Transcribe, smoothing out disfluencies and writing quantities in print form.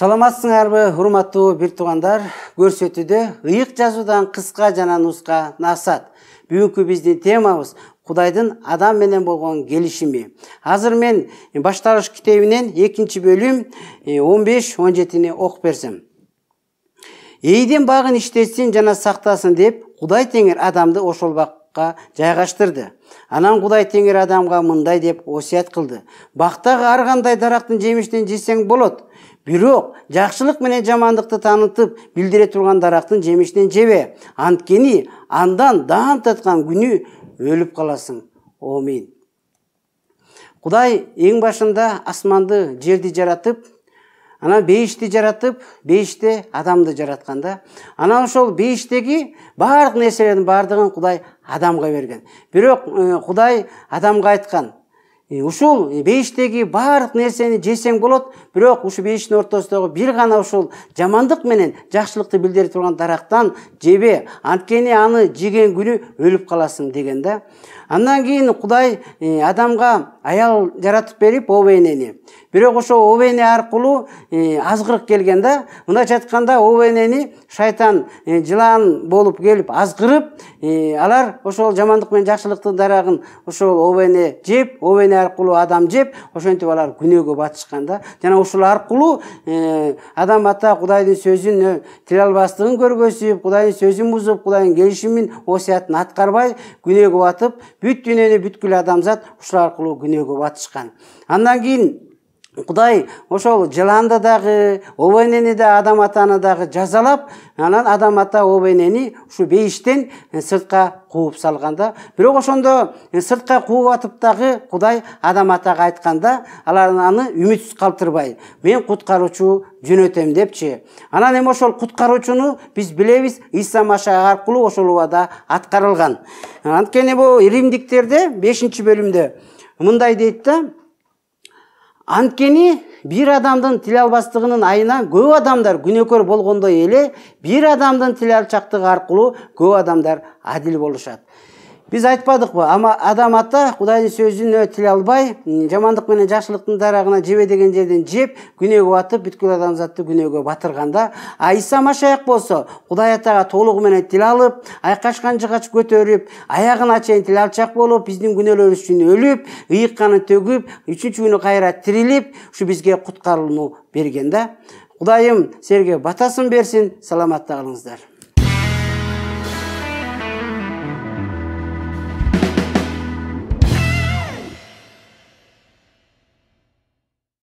Саламатсыңарбы, урматтуу бир туугандар, көрсөтүүдө ыйык жазуудан кыска жана нуска насаат. Бүгүнкү биздин темабыз Кудайдын адам менен болгон келишими. Азыр мен башталыш китебинен 2-бөлүм 15-17 окуп берсем. Эйдин багын иштетсин жана сактасын деп Кудай Теңир адамды ошол бакка жайгаштырды. Анан Кудай Теңир адамга мындай деп осуят кылды: бактагы ар кандай дарактын жемиштен жесең болот, бирок жакшылык менен жамандыкты танытып билдире турган дарактын жемиштен жебе. Анткени андан даам таткан күнү өлүп каласың. Амин. Кудай эң башында асманды, жерди жаратып, анан бейишти жаратып, бейиште адамды жаратканда, анан ошол бейиштеги бардык нерселердин бардыгын Кудай адамга берген. Бирок Кудай адамга айткан: ушул бейиштеги бардык нерсени жесең болот, бирок ушу бейиштин ортосундагы бир гана ушул жамандык менен жакшылыкты билдире турган дарактан жебе, анткени аны жеген күнү өлүп каласың деген да. Андан кийин Кудай адамга аял жаратып берип, обенени. Бирок ошо обене аркылуу азгырык келген да. Мындайча айтканда, обенени шайтан жылан болуп келип азгырып, алар ошол жамандык менен жакшылыктын дарагын ошол обене жеп, обене аркылуу адам жеп, ошентип алар күнөөгө батышкан да. Жана ушул аркылуу адам ата Кудайдын сөзүн тиле албастыгын көргөзүп, Кудайдын сөзүн бузуп, Кудайдын келишимин, осуятын аткарбай күнөөгө батып, бүт дүйнөнү бүткүл адамзат ушул аркылуу күнөөгө батышкан. Андан кийин Кудай ошол жыланды дагы, обенени да, адам атаны дагы жазалап, анан адам ата обенени ушу бейиштен сыртка кууп салганда. Бирок ошондо сыртка кууп атып дагы Кудай адам атага айтканда, алар аны үмүтсүз калтырбай, мен куткаруучу жөнөтөм депчи. Анан эми ошол куткаруучуну биз билебиз, Иса Машайх аркылуу ошол убада аткарылган. Анткени бул Римдиктерде 5-бөлүмдө мындай дейт да: анткени бир адамдын тиле албастыгынын айынан көп адамдар күнөөкөр болгондой эле, бир адамдын тиле алчактыгы аркылуу көп адамдар адил болушат. Биз айтпадыкпы, ама адам ата Кудайдын сөзүнө тиле албай, жамандык менен жакшылыктын дарагына жебе деген жерден жеп, күнөөгө батып, бүткүл адамзатты күнөөгө батырганда, а Иса Машайх болсо Кудай атага толугу менен тиле алып, айкашкан жыгач көтөрүп, аягына чейин тиле алчак болуп, биздин күнөөлөрүбүз үчүн өлүп, ыйык канын төгүп, 3-чү күнү кайра тирилип, ушу бизге куткарууну берген да. Кудайым силерге батасын берсин. Саламатта калыңыздар.